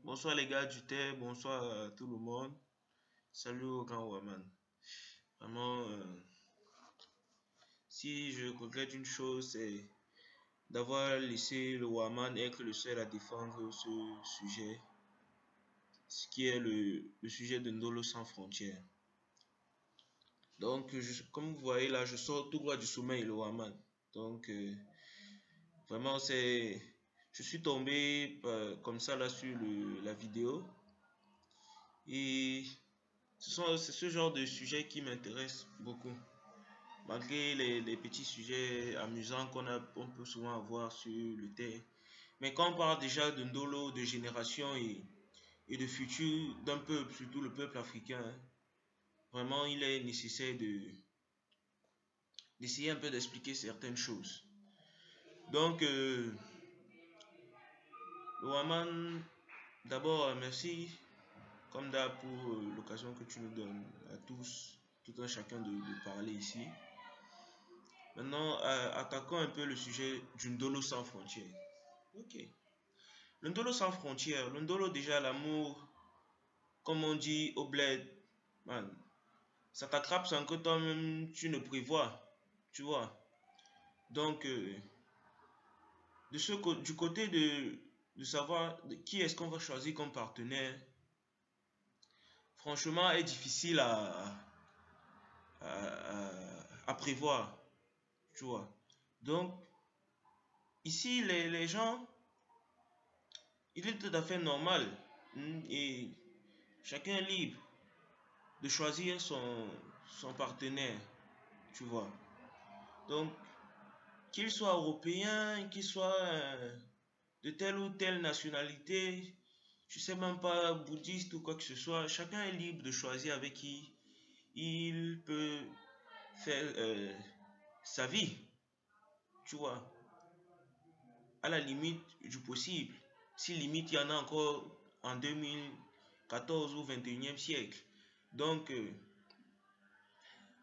Bonsoir les gars du thé, bonsoir à tout le monde. Salut au grand Waman. Vraiment, si je regrette une chose, c'est d'avoir laissé le Waman être le seul à défendre ce sujet, ce qui est le sujet de Ndolo sans frontières. Donc, comme vous voyez là, je sors tout droit du sommeil, le Waman. Donc, vraiment, je suis tombé comme ça là sur la vidéo. Et c'est ce genre de sujet qui m'intéresse beaucoup. Malgré les petits sujets amusants on peut souvent avoir sur le terre. Mais quand on parle déjà de Ndolo, de génération et de futur d'un peuple, surtout le peuple africain, hein, vraiment il est nécessaire d'essayer un peu d'expliquer certaines choses. Donc, Waman, d'abord, merci comme d'hab pour l'occasion que tu nous donnes à tous, tout un chacun de parler ici. Maintenant, attaquons un peu le sujet du Ndolo sans frontières. Ok. Le Ndolo sans frontières, le Ndolo déjà l'amour, comme on dit au bled, man, ça t'attrape sans que toi-même tu ne prévois, tu vois. Donc, du côté de savoir qui est-ce qu'on va choisir comme partenaire, franchement, est difficile à prévoir, tu vois. Donc, ici, les gens, il est tout à fait normal et chacun est libre de choisir son partenaire, tu vois. Donc, qu'il soit européen, qu'il soit de telle ou telle nationalité, je sais même pas, bouddhiste ou quoi que ce soit, chacun est libre de choisir avec qui il peut faire sa vie, tu vois, à la limite du possible. Si limite il y en a encore en 2014 ou 21e siècle. Donc,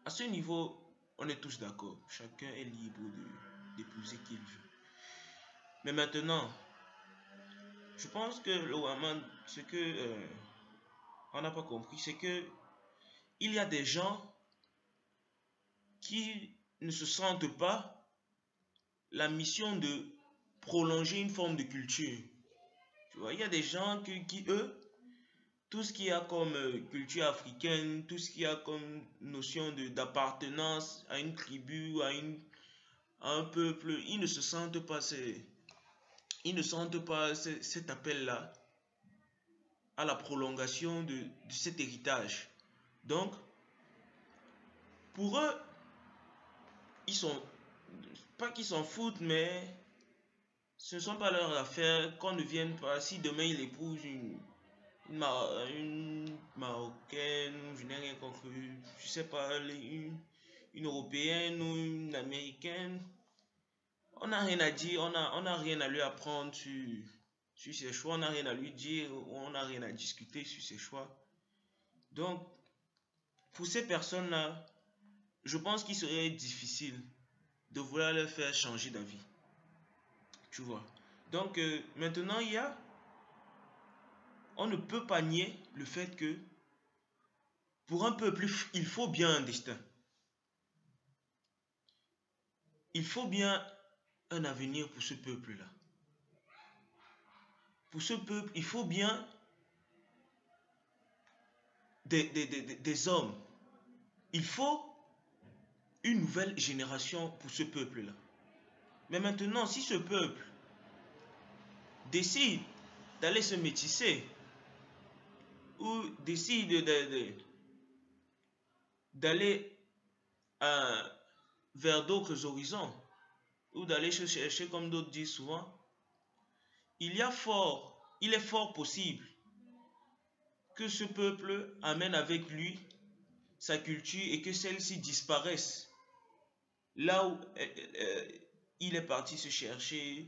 à ce niveau, on est tous d'accord. Chacun est libre d'épouser qui il veut. Mais maintenant, je pense que le Waman, ce que on n'a pas compris, c'est que il y a des gens qui ne se sentent pas la mission de prolonger une forme de culture. Tu vois, il y a des gens qui eux, tout ce qu'il y a comme culture africaine, tout ce qu'il y a comme notion d'appartenance à une tribu, à un peuple, ils ne se sentent pas cet appel-là à la prolongation de cet héritage. Donc, pour eux, ils sont pas qu'ils s'en foutent, mais ce ne sont pas leurs affaires qu'on ne vienne pas. Si demain il épouse une Marocaine, je n'ai rien compris, je sais pas, une Européenne ou une Américaine, on n'a rien à dire, on n'a rien à lui apprendre sur ses choix, on n'a rien à lui dire, on n'a rien à discuter sur ses choix. Donc, pour ces personnes-là, je pense qu'il serait difficile de vouloir leur faire changer d'avis. Tu vois. Donc, maintenant, on ne peut pas nier le fait que pour un peuple, il faut bien un destin. Il faut bien un avenir pour ce peuple-là. Pour ce peuple, il faut bien des hommes. Il faut une nouvelle génération pour ce peuple-là. Mais maintenant, si ce peuple décide d'aller se métisser ou décide d'aller vers d'autres horizons ou d'aller se chercher, comme d'autres disent souvent, il est fort possible que ce peuple amène avec lui sa culture et que celle-ci disparaisse là où il est parti se chercher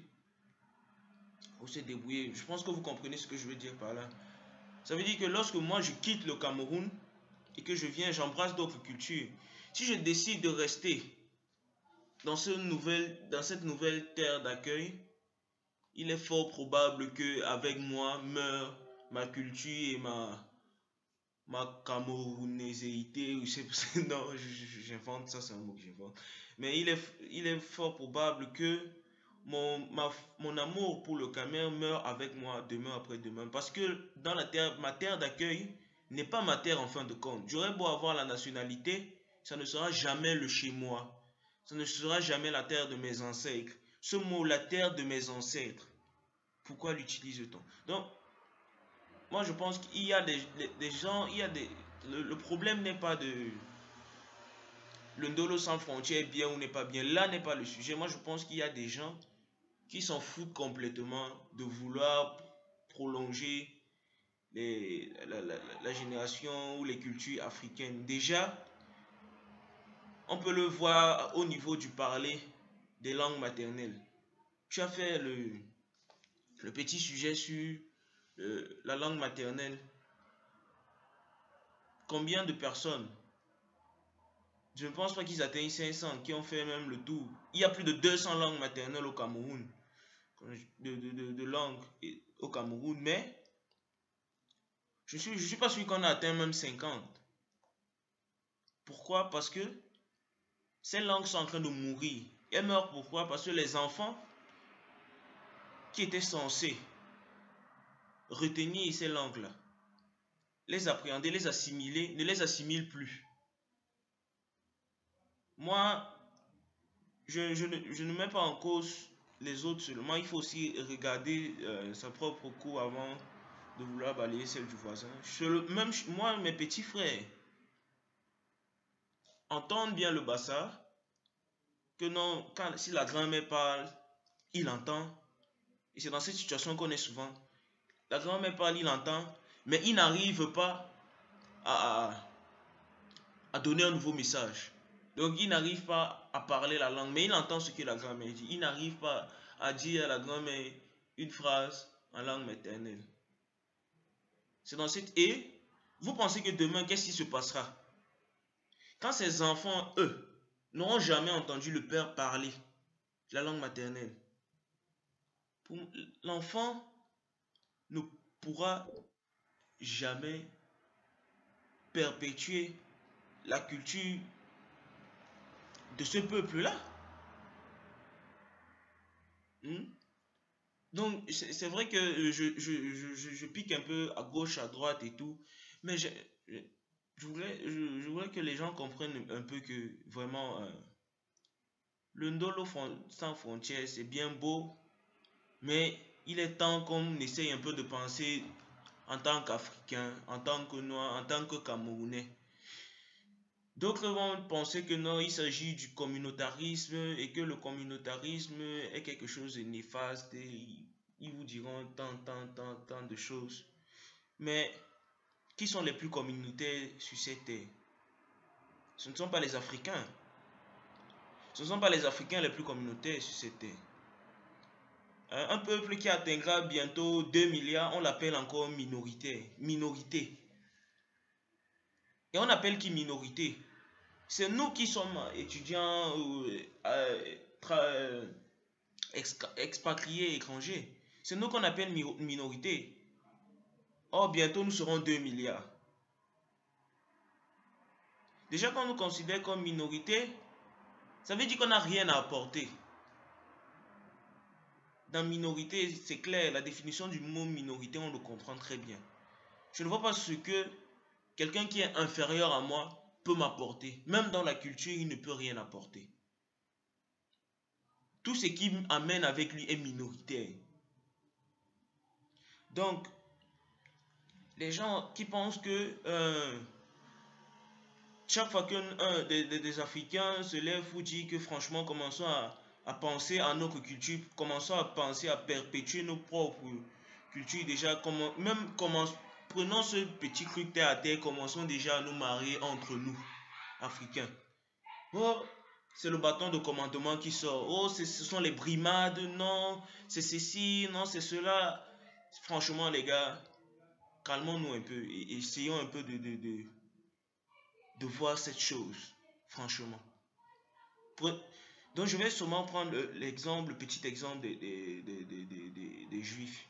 ou se débrouiller. Je pense que vous comprenez ce que je veux dire par là. Ça veut dire que lorsque moi je quitte le Cameroun et que je viens, j'embrasse d'autres cultures, si je décide de rester dans cette nouvelle terre d'accueil, il est fort probable que avec moi meure ma culture et ma camerounaiséité. Non, j'invente, ça c'est un mot que j'invente. Mais il est fort probable que mon amour pour le Cameroun meurt avec moi demain après demain. Parce que dans ma terre d'accueil n'est pas ma terre en fin de compte. J'aurais beau avoir la nationalité, ça ne sera jamais le chez moi. Ça ne sera jamais la terre de mes ancêtres. Ce mot, la terre de mes ancêtres, pourquoi l'utilise-t-on? Donc, moi je pense qu'il y a des gens, le problème n'est pas de le Ndolo sans frontières est bien ou n'est pas bien. Là n'est pas le sujet. Moi je pense qu'il y a des gens qui s'en foutent complètement de vouloir prolonger la génération ou les cultures africaines. Déjà, on peut le voir au niveau du parler des langues maternelles. Tu as fait le petit sujet sur la langue maternelle. Combien de personnes? Je ne pense pas qu'ils atteignent 500 qui ont fait même le tour. Il y a plus de 200 langues maternelles au Cameroun. De langues au Cameroun. Mais je suis pas sûr qu'on a atteint même 50. Pourquoi? Parce que ces langues sont en train de mourir. Elles meurent pourquoi? Parce que les enfants qui étaient censés retenir ces langues-là, les appréhender, les assimiler, ne les assimilent plus. Moi, je ne mets pas en cause les autres seulement. Il faut aussi regarder sa propre cour avant de vouloir balayer celle du voisin. Même moi, mes petits frères entendent bien le bassa, que non, si la grand-mère parle, il entend. Et c'est dans cette situation qu'on est souvent. La grand-mère parle, il entend, mais il n'arrive pas à, donner un nouveau message. Donc il n'arrive pas à parler la langue, mais il entend ce que la grand-mère dit. Il n'arrive pas à dire à la grand-mère une phrase en langue maternelle. C'est dans cette... Et vous pensez que demain, qu'est-ce qui se passera? Quand ces enfants, eux, n'auront jamais entendu le père parler la langue maternelle, l'enfant ne pourra jamais perpétuer la culture de ce peuple-là. Donc, c'est vrai que je pique un peu à gauche, à droite et tout, mais je voudrais que les gens comprennent un peu que vraiment, le Ndolo sans frontières, c'est bien beau, mais il est temps qu'on essaye un peu de penser en tant qu'Africain, en tant que Noir, en tant que Camerounais. D'autres vont penser que non, il s'agit du communautarisme et que le communautarisme est quelque chose de néfaste et ils vous diront tant de choses. Mais qui sont les plus communautaires sur cette terre? Ce ne sont pas les Africains. Ce ne sont pas les Africains les plus communautaires sur cette terre. Un peuple qui atteindra bientôt 2 milliards, on l'appelle encore minoritaire. Minorité. Et on appelle qui minorité? C'est nous qui sommes étudiants expatriés, étrangers. C'est nous qu'on appelle minorité. Or, bientôt, nous serons 2 milliards. Déjà, quand on nous considère comme minorité, ça veut dire qu'on n'a rien à apporter. Dans minorité, c'est clair, la définition du mot minorité, on le comprend très bien. Je ne vois pas ce que quelqu'un qui est inférieur à moi peut m'apporter. Même dans la culture, il ne peut rien apporter. Tout ce qui amène avec lui est minoritaire. Donc, les gens qui pensent que chaque fois qu'un des Africains se lève ou dit que franchement, commençons à penser à notre culture, commençons à penser à perpétuer nos propres cultures, déjà, prenons ce petit truc terre à terre, commençons déjà à nous marier entre nous, Africains. Oh, c'est le bâton de commandement qui sort. Oh, ce sont les brimades, non, c'est ceci, non, c'est cela. Franchement, les gars, calmons-nous un peu et essayons un peu de voir cette chose, franchement. Donc je vais seulement prendre l'exemple, le petit exemple des Juifs.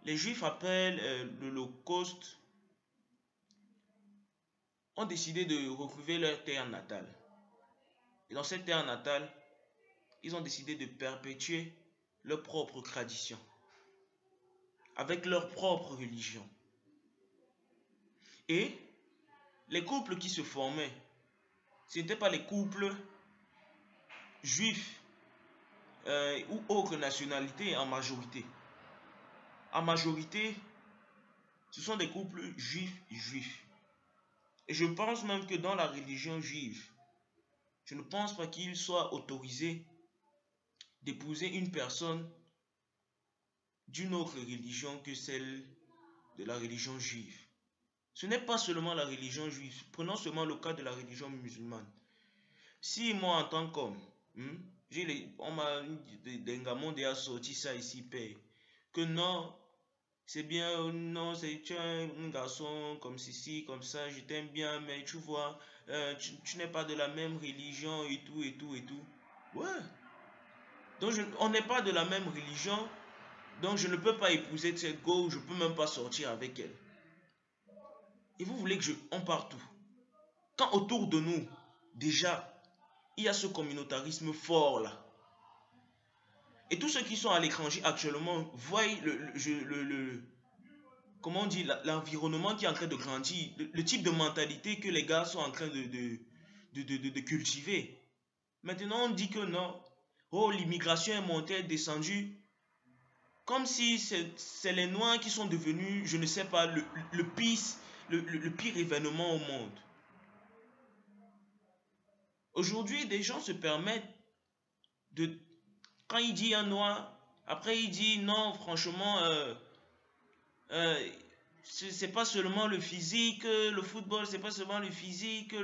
Les Juifs, après l'Holocauste, ont décidé de retrouver leur terre natale. Et dans cette terre natale, ils ont décidé de perpétuer leur propre tradition, avec leur propre religion. Et les couples qui se formaient, ce n'étaient pas les couples juifs ou autres nationalités en majorité. En majorité, ce sont des couples juifs. Et je pense même que dans la religion juive, je ne pense pas qu'il soit autorisé d'épouser une personne d'une autre religion que celle de la religion juive. Ce n'est pas seulement la religion juive. Prenons seulement le cas de la religion musulmane. Si moi, en tant qu'homme, on m'a a sorti ça ici, père, que non, c'est bien, non, c'est un garçon comme ceci, comme ça, je t'aime bien, mais tu vois, tu n'es pas de la même religion et tout, et tout, et tout. Ouais. Donc, on n'est pas de la même religion, donc je ne peux pas épouser cette go, je ne peux même pas sortir avec elle. Et vous voulez que on parte où? Quand autour de nous, déjà, il y a ce communautarisme fort là. Et tous ceux qui sont à l'étranger actuellement voient comment on dit, l'environnement qui est en train de grandir, le type de mentalité que les gars sont en train de cultiver. Maintenant, on dit que non. Oh, l'immigration est montée, est descendue. Comme si c'est les Noirs qui sont devenus, je ne sais pas, le pire événement au monde. Aujourd'hui, des gens se permettent de... Quand il dit un Noir, après il dit non, franchement, c'est pas seulement le physique, le football, c'est pas seulement le physique,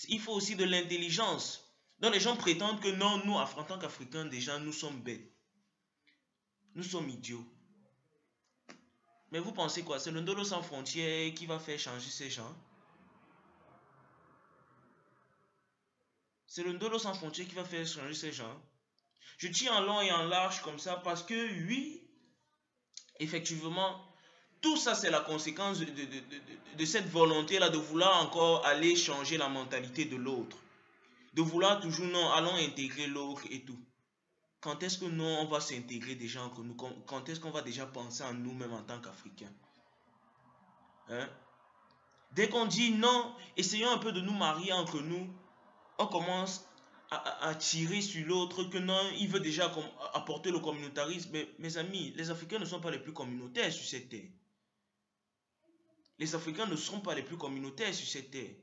il faut aussi de l'intelligence. Donc les gens prétendent que non, nous, en tant qu'Africains, déjà, nous sommes bêtes. Nous sommes idiots. Mais vous pensez quoi? C'est le Ndolo sans frontières qui va faire changer ces gens? C'est le Ndolo sans frontières qui va faire changer ces gens? Je tire en long et en large comme ça parce que oui, effectivement, tout ça c'est la conséquence de cette volonté-là de vouloir encore aller changer la mentalité de l'autre. De vouloir toujours, non, allons intégrer l'autre et tout. Quand est-ce que non, on va s'intégrer déjà entre nous? Quand est-ce qu'on va déjà penser en nous-mêmes en tant qu'Africains? Hein? Dès qu'on dit non, essayons un peu de nous marier entre nous, on commence à tirer sur l'autre, que non, il veut déjà apporter le communautarisme. Mais mes amis, les Africains ne sont pas les plus communautaires sur cette terre. Les Africains ne sont pas les plus communautaires sur cette terre.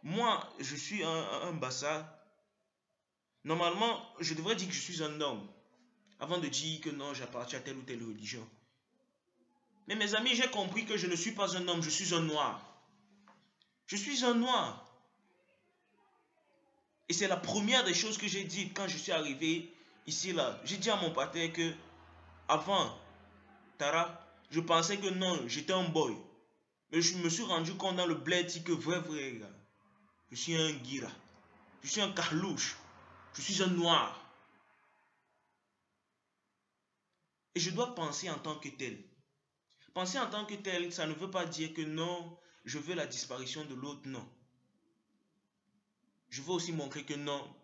Moi, je suis un Bassa. Normalement, je devrais dire que je suis un homme, avant de dire que non, j'appartiens à telle ou telle religion. Mais mes amis, j'ai compris que je ne suis pas un homme, je suis un noir. Je suis un noir. Et c'est la première des choses que j'ai dit quand je suis arrivé ici là. J'ai dit à mon père que avant, Tara, je pensais que non, j'étais un boy. Mais je me suis rendu compte dans le bled que vrai, gars, je suis un guira. Je suis un carlouche. Je suis un noir. Et je dois penser en tant que tel. Penser en tant que tel, ça ne veut pas dire que non, je veux la disparition de l'autre, non. Je veux aussi montrer que non,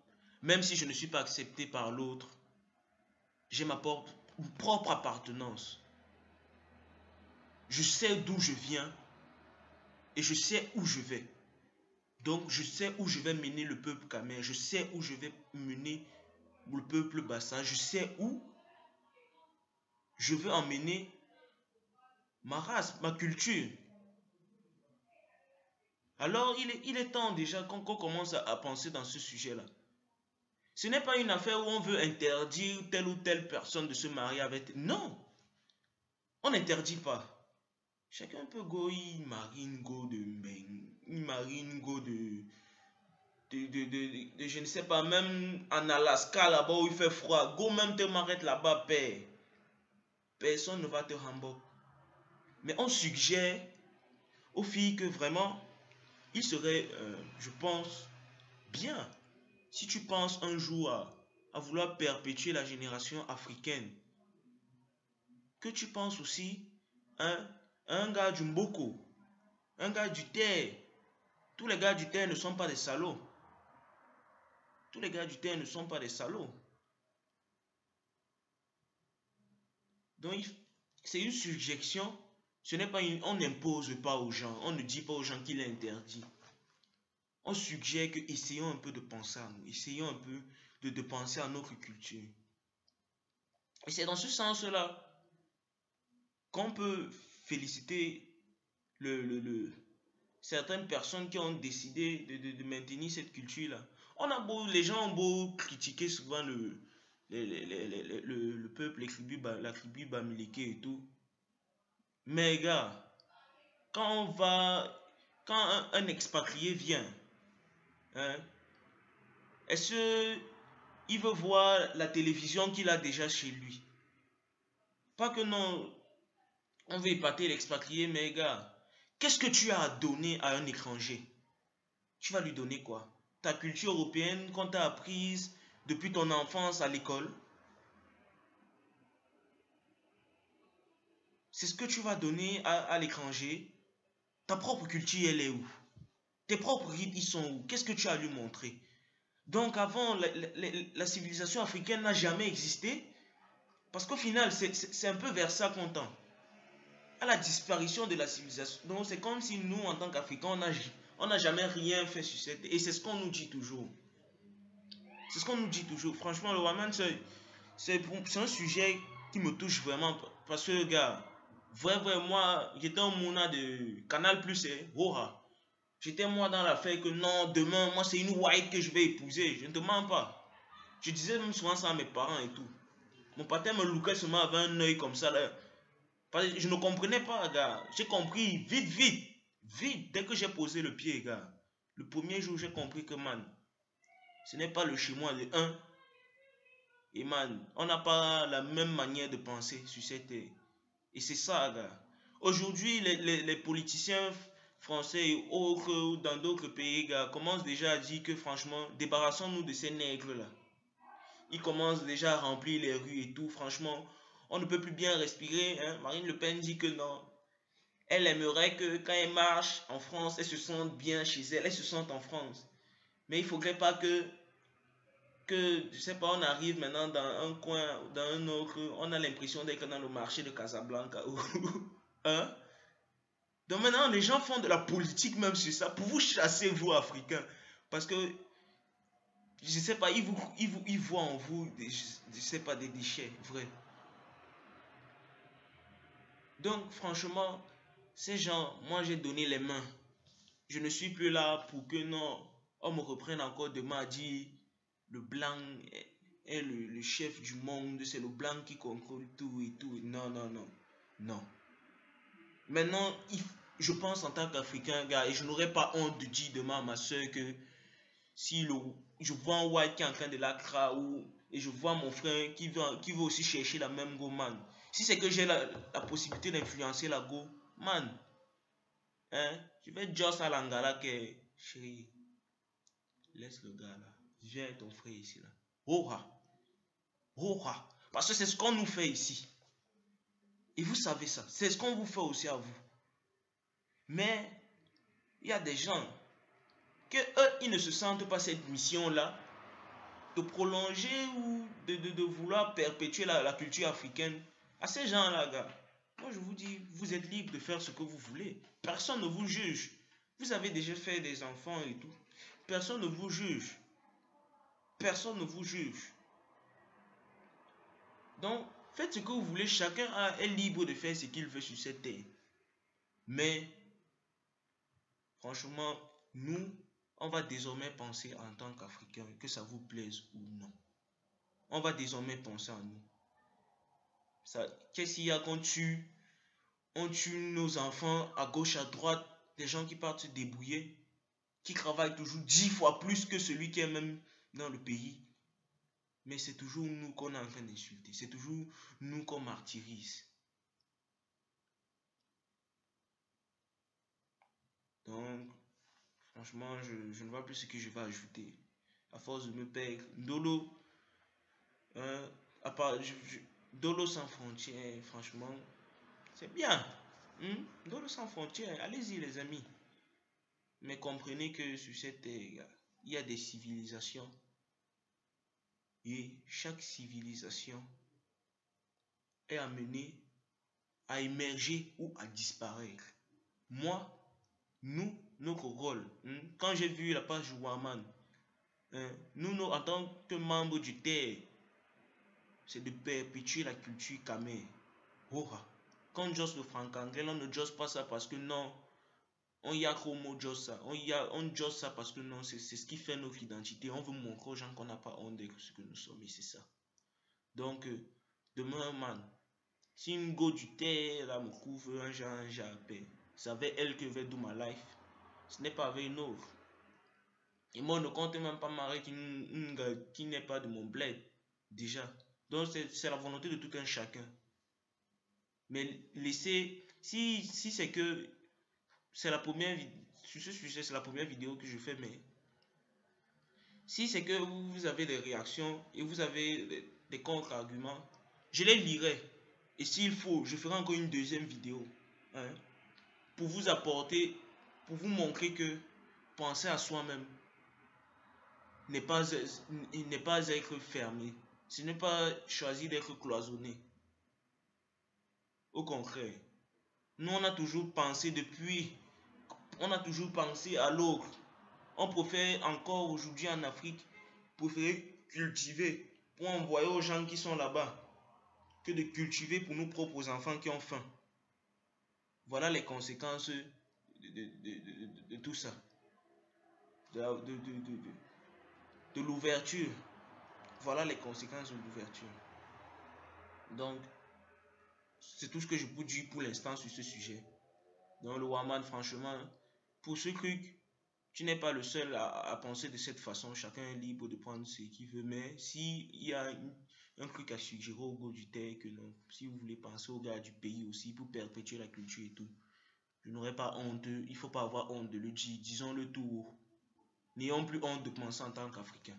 même si je ne suis pas accepté par l'autre, j'ai ma propre appartenance. Je sais d'où je viens et je sais où je vais. Donc je sais où je vais mener le peuple Kamer, je sais où je vais mener le peuple Bassa, je sais où je veux emmener ma race, ma culture. Alors il est temps déjà qu'on commence à penser dans ce sujet-là. Ce n'est pas une affaire où on veut interdire telle ou telle personne de se marier avec... Non, on n'interdit pas. Chacun peut go, il marine go de Mbeng, il marine go je ne sais pas, même en Alaska là-bas où il fait froid, go même te m'arrête là-bas, père. Personne ne va te rembourser. Mais on suggère aux filles que vraiment, il serait, je pense, bien si tu penses un jour à vouloir perpétuer la génération africaine, que tu penses aussi à un gars du Mboko, un gars du Terre. Tous les gars du Terre ne sont pas des salauds. Tous les gars du Terre ne sont pas des salauds. Donc, c'est une suggestion. Ce n'est pas on n'impose pas aux gens. On ne dit pas aux gens qu'il est interdit. On suggère que essayons un peu de penser à nous. Essayons un peu de penser à notre culture. Et c'est dans ce sens-là qu'on peut féliciter certaines personnes qui ont décidé de maintenir cette culture-là. Les gens ont beau critiquer souvent le peuple, la tribu Bamileke et tout. Mais gars, quand un expatrié vient, hein, est-ce qu'il veut voir la télévision qu'il a déjà chez lui? Pas que non, on veut épater l'expatrié, mais gars, qu'est-ce que tu as à donner à un étranger? Tu vas lui donner quoi? Ta culture européenne qu'on t'a apprise depuis ton enfance à l'école? C'est ce que tu vas donner à l'étranger? Ta propre culture, elle est où? Tes propres rites, ils sont où? Qu'est-ce que tu as à lui montrer? Donc avant, la civilisation africaine n'a jamais existé. Parce qu'au final, c'est un peu vers ça qu'on tend. À la disparition de la civilisation. Donc c'est comme si nous, en tant qu'Africains, on n'a jamais rien fait sur cette... Et c'est ce qu'on nous dit toujours. C'est ce qu'on nous dit toujours. Franchement, le Waman, c'est un sujet qui me touche vraiment. Parce que, gars, moi, j'étais un mouna de Canal Plus et Hora. J'étais moi dans l'affaire que non, demain, moi, c'est une white que je vais épouser. Je ne te mens pas. Je disais même souvent ça à mes parents et tout. Mon père me lookait seulement avec un œil comme ça, là. Je ne comprenais pas, gars. J'ai compris vite, vite. Vite, dès que j'ai posé le pied, gars. Le premier jour, j'ai compris que, man, ce n'est pas le chez moi de 1. Et man, on n'a pas la même manière de penser sur cette terre. Et c'est ça, gars. Aujourd'hui, les politiciens français et autres, dans d'autres pays, gars, commencent déjà à dire que, franchement, débarrassons-nous de ces nègres-là. Ils commencent déjà à remplir les rues et tout. Franchement, on ne peut plus bien respirer. Hein. Marine Le Pen dit que non. Elle aimerait que quand elle marche en France, elle se sente bien chez elle. Elle se sente en France. Mais il ne faudrait pas que, je sais pas, on arrive maintenant dans un coin, dans un autre. On a l'impression d'être dans le marché de Casablanca. Hein? Donc maintenant, les gens font de la politique même sur ça. Pour vous chasser, vous, Africains. Parce que je sais pas, ils voient en vous, je sais pas, des déchets, vrai. Donc, franchement, ces gens, moi j'ai donné les mains. Je ne suis plus là pour que non, on me reprenne encore demain à dire le blanc est le chef du monde, c'est le blanc qui contrôle tout et tout. Non, non, non, non. Maintenant, je pense en tant qu'Africain, gars, et je n'aurais pas honte de dire demain à ma soeur que si je vois un white qui est en train de la ou et je vois mon frère qui veut aussi chercher la même go, man. Si c'est que j'ai la possibilité d'influencer la go, man, hein, je vais juste à l'angala que, chérie, laisse le gars là. Viens ton frère ici là. Oha, oha. Parce que c'est ce qu'on nous fait ici. Et vous savez ça. C'est ce qu'on vous fait aussi à vous. Mais, il y a des gens que eux, ils ne se sentent pas cette mission-là de prolonger ou de vouloir perpétuer la culture africaine. À ces gens-là, gars, moi je vous dis, vous êtes libre de faire ce que vous voulez. Personne ne vous juge. Vous avez déjà fait des enfants et tout. Personne ne vous juge. Personne ne vous juge. Donc, faites ce que vous voulez. Chacun est libre de faire ce qu'il veut sur cette terre. Mais, franchement, nous, on va désormais penser en tant qu'Africains, que ça vous plaise ou non. On va désormais penser à nous. Qu'est-ce qu'il y a quand on tue nos enfants à gauche, à droite, des gens qui partent se débrouiller, qui travaillent toujours 10 fois plus que celui qui est même dans le pays. Mais c'est toujours nous qu'on est en train d'insulter. C'est toujours nous qu'on martyrise. Donc, franchement, je ne vois plus ce que je vais ajouter. à force de me perdre. Dolo, hein, Dolo sans frontières, franchement, c'est bien. Dolo sans frontières, allez-y les amis. Mais comprenez que sur cette terre, il y a des civilisations. Et chaque civilisation est amenée à émerger ou à disparaître. Moi, notre rôle, quand j'ai vu la page Warman, nous, en tant que membres du terre, c'est de perpétuer la culture camé. Quand Joss le franc-anglais, on ne josse pas ça parce que non, on y a como joss ça. On josse ça parce que non, c'est ce qui fait notre identité. On veut montrer aux gens qu'on n'a pas honte de ce que nous sommes et c'est ça. Donc, demain, man, si une go du terre là me couvre un genre, c'est avec elle que je vais do my life. Ce n'est pas avec une autre. Et moi, je ne compte même pas marier une gars qui n'est pas de mon bled. Déjà. Donc, c'est la volonté de tout un chacun. Mais laissez. Si c'est que. C'est la première. Sur ce sujet, c'est la première vidéo que je fais. Mais. Si c'est que vous avez des réactions et vous avez des contre-arguments, je les lirai. Et s'il faut, je ferai encore une deuxième vidéo. Hein, pour vous apporter. Pour vous montrer que. Penser à soi-même n'est pas être fermé. Ce n'est pas choisir d'être cloisonné. Au contraire, nous on a toujours pensé à l'autre. On préfère encore aujourd'hui en Afrique, préférer cultiver pour envoyer aux gens qui sont là-bas que de cultiver pour nos propres enfants qui ont faim. Voilà les conséquences de tout ça. De l'ouverture. Voilà les conséquences de l'ouverture. Donc, c'est tout ce que je peux dire pour l'instant sur ce sujet. Donc, le Warman, franchement, pour ce truc, tu n'es pas le seul à penser de cette façon. Chacun est libre de prendre ce qu'il veut. Mais s'il y a un truc à suggérer au gars du terre, que non, si vous voulez penser aux gars du pays aussi pour perpétuer la culture et tout, je n'aurais pas honte. Il ne faut pas avoir honte de le dire. Disons-le tout haut. N'ayons plus honte de penser en tant qu'Africain.